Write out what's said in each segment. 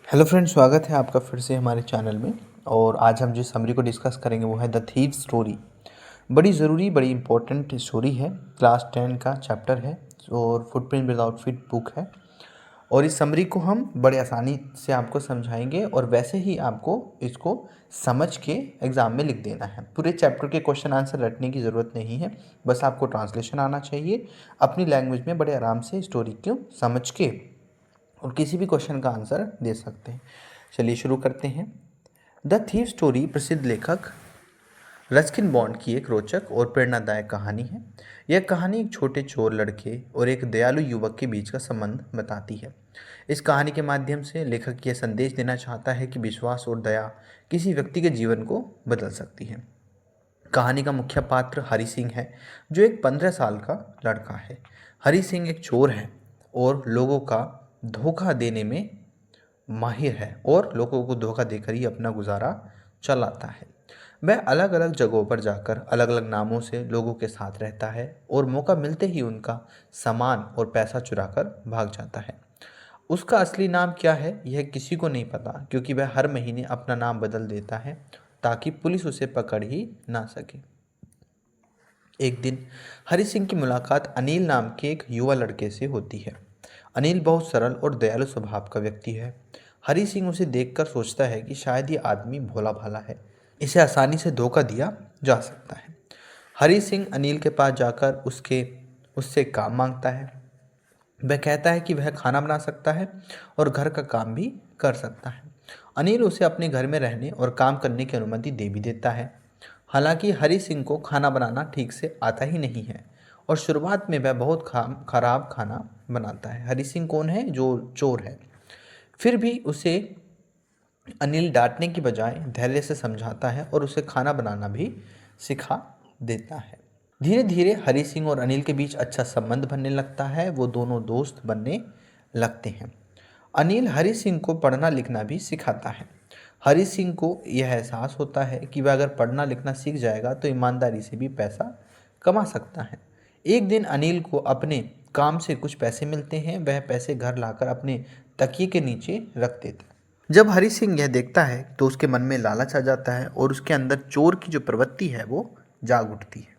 Hello friends, स्वागत है आपका फिर से हमारे चैनल में। और आज हम जिस समरी को डिस्कस करेंगे वो है द थीव स्टोरी। बड़ी ज़रूरी, बड़ी इंपॉर्टेंट स्टोरी है। क्लास 10 का चैप्टर है और फुटप्रिंट विदाउट फीट बुक है। और इस समरी को हम बड़े आसानी से आपको समझाएंगे और वैसे ही आपको इसको समझ के एग्ज़ाम में लिख देना है। पूरे चैप्टर के क्वेश्चन आंसर रटने की ज़रूरत नहीं है, बस आपको ट्रांसलेशन आना चाहिए। अपनी लैंग्वेज में बड़े आराम से स्टोरी को समझ के और किसी भी क्वेश्चन का आंसर दे सकते हैं। चलिए शुरू करते हैं। द थीव स्टोरी प्रसिद्ध लेखक रस्किन बॉन्ड की एक रोचक और प्रेरणादायक कहानी है। यह कहानी एक छोटे चोर लड़के और एक दयालु युवक के बीच का संबंध बताती है। इस कहानी के माध्यम से लेखक यह संदेश देना चाहता है कि विश्वास और दया किसी व्यक्ति के जीवन को बदल सकती है। कहानी का मुख्य पात्र हरि सिंह है, जो एक 15 साल का लड़का है। हरि सिंह एक चोर है और लोगों का धोखा देने में माहिर है और लोगों को धोखा देकर ही अपना गुजारा चलाता है। वह अलग अलग जगहों पर जाकर अलग अलग नामों से लोगों के साथ रहता है और मौका मिलते ही उनका सामान और पैसा चुराकर भाग जाता है। उसका असली नाम क्या है यह किसी को नहीं पता, क्योंकि वह हर महीने अपना नाम बदल देता है ताकि पुलिस उसे पकड़ ही ना सके। एक दिन हरि सिंह की मुलाकात अनिल नाम के एक युवा लड़के से होती है। अनिल बहुत सरल और दयालु स्वभाव का व्यक्ति है। हरि सिंह उसे देखकर सोचता है कि शायद ये आदमी भोला भाला है, इसे आसानी से धोखा दिया जा सकता है। हरि सिंह अनिल के पास जाकर उससे काम मांगता है। वह कहता है कि वह खाना बना सकता है और घर का काम भी कर सकता है। अनिल उसे अपने घर में रहने और काम करने की अनुमति दे भी देता है। हालांकि हरि सिंह को खाना बनाना ठीक से आता ही नहीं है और शुरुआत में वह बहुत खराब खाना बनाता है। हरि सिंह कौन है? जो चोर है। फिर भी उसे अनिल डांटने की बजाय धैर्य से समझाता है और उसे खाना बनाना भी सिखा देता है। धीरे धीरे हरि सिंह और अनिल के बीच अच्छा संबंध बनने लगता है। वो दोनों दोस्त बनने लगते हैं। अनिल हरि सिंह को पढ़ना लिखना भी सिखाता है। हरि सिंह को यह एहसास होता है कि वह अगर पढ़ना लिखना सीख जाएगा तो ईमानदारी से भी पैसा कमा सकता है। एक दिन अनिल को अपने काम से कुछ पैसे मिलते हैं। वह पैसे घर लाकर अपने तकिए के नीचे रख देता है। जब हरि सिंह यह देखता है तो उसके मन में लालच आ जाता है और उसके अंदर चोर की जो प्रवृत्ति है वो जाग उठती है।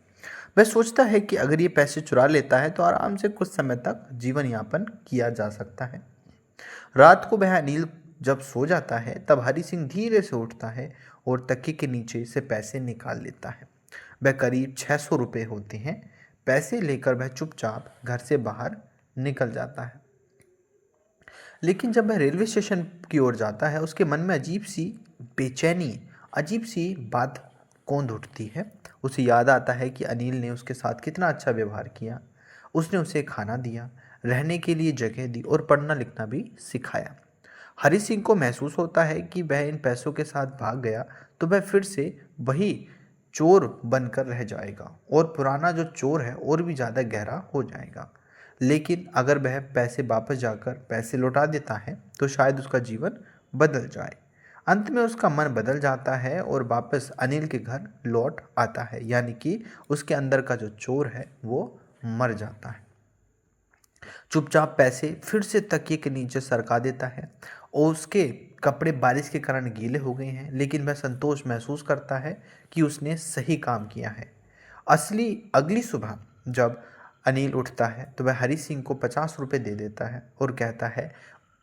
वह सोचता है कि अगर ये पैसे चुरा लेता है तो आराम से कुछ समय तक जीवन यापन किया जा सकता है। रात को वह अनिल जब सो जाता है तब हरि सिंह धीरे से उठता है और तकिए के नीचे से पैसे निकाल लेता है। वह करीब 600 रुपये होते हैं। पैसे लेकर वह चुपचाप घर से बाहर निकल जाता है। लेकिन जब वह रेलवे स्टेशन की ओर जाता है उसके मन में अजीब सी बेचैनी, अजीब सी बात कौंध उठती है। उसे याद आता है कि अनिल ने उसके साथ कितना अच्छा व्यवहार किया। उसने उसे खाना दिया, रहने के लिए जगह दी और पढ़ना लिखना भी सिखाया। हरि सिंह को महसूस होता है कि वह इन पैसों के साथ भाग गया तो वह फिर से वही चोर बनकर रह जाएगा और पुराना जो चोर है और भी ज़्यादा गहरा हो जाएगा। लेकिन अगर वह पैसे वापस जाकर पैसे लौटा देता है तो शायद उसका जीवन बदल जाए। अंत में उसका मन बदल जाता है और वापस अनिल के घर लौट आता है, यानी कि उसके अंदर का जो चोर है वो मर जाता है। चुपचाप पैसे फिर से तकिए के नीचे सरका देता है और उसके कपड़े बारिश के कारण गीले हो गए हैं, लेकिन वह संतोष महसूस करता है कि उसने सही काम किया है। अगली सुबह जब अनिल उठता है तो वह हरि सिंह को 50 रुपये दे देता है और कहता है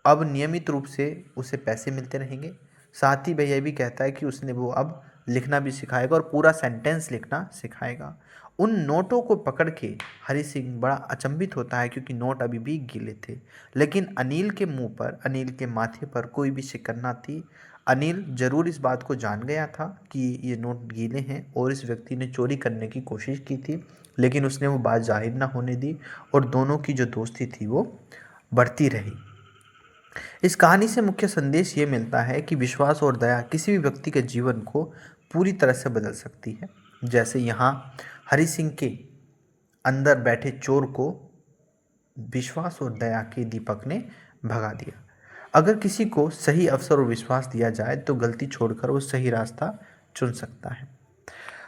अब नियमित रूप से उसे पैसे मिलते रहेंगे। साथ ही वह यह भी कहता है कि वो अब लिखना भी सिखाएगा और पूरा सेंटेंस लिखना सिखाएगा। उन नोटों को पकड़ के हरि सिंह बड़ा अचंभित होता है, क्योंकि नोट अभी भी गीले थे। लेकिन अनिल के मुंह पर, अनिल के माथे पर कोई भी शिकन ना थी। अनिल जरूर इस बात को जान गया था कि ये नोट गीले हैं और इस व्यक्ति ने चोरी करने की कोशिश की थी, लेकिन उसने वो बात जाहिर ना होने दी और दोनों की जो दोस्ती थी वो बढ़ती रही। इस कहानी से मुख्य संदेश ये मिलता है कि विश्वास और दया किसी भी व्यक्ति के जीवन को पूरी तरह से बदल सकती है। जैसे यहाँ हरि सिंह के अंदर बैठे चोर को विश्वास और दया के दीपक ने भगा दिया। अगर किसी को सही अवसर और विश्वास दिया जाए तो गलती छोड़कर वो सही रास्ता चुन सकता है।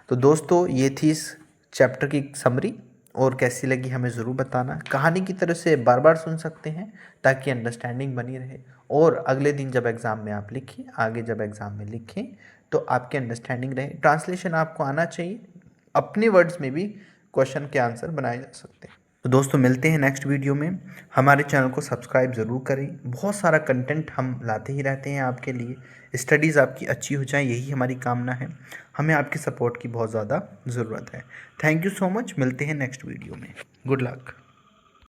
तो दोस्तों, ये थी इस चैप्टर की समरी और कैसी लगी हमें ज़रूर बताना। कहानी की तरह से बार बार सुन सकते हैं ताकि अंडरस्टैंडिंग बनी रहे, और अगले दिन जब एग्ज़ाम में आप लिखें, आगे जब एग्ज़ाम में लिखें तो आपकी अंडरस्टैंडिंग रहे। ट्रांसलेशन आपको आना चाहिए, अपने वर्ड्स में भी क्वेश्चन के आंसर बनाए जा सकते हैं। तो दोस्तों मिलते हैं नेक्स्ट वीडियो में। हमारे चैनल को सब्सक्राइब ज़रूर करें, बहुत सारा कंटेंट हम लाते ही रहते हैं आपके लिए। स्टडीज़ आपकी अच्छी हो जाए, यही हमारी कामना है। हमें आपकी सपोर्ट की बहुत ज़्यादा ज़रूरत है। Thank you so much. मिलते हैं नेक्स्ट वीडियो में। Good luck.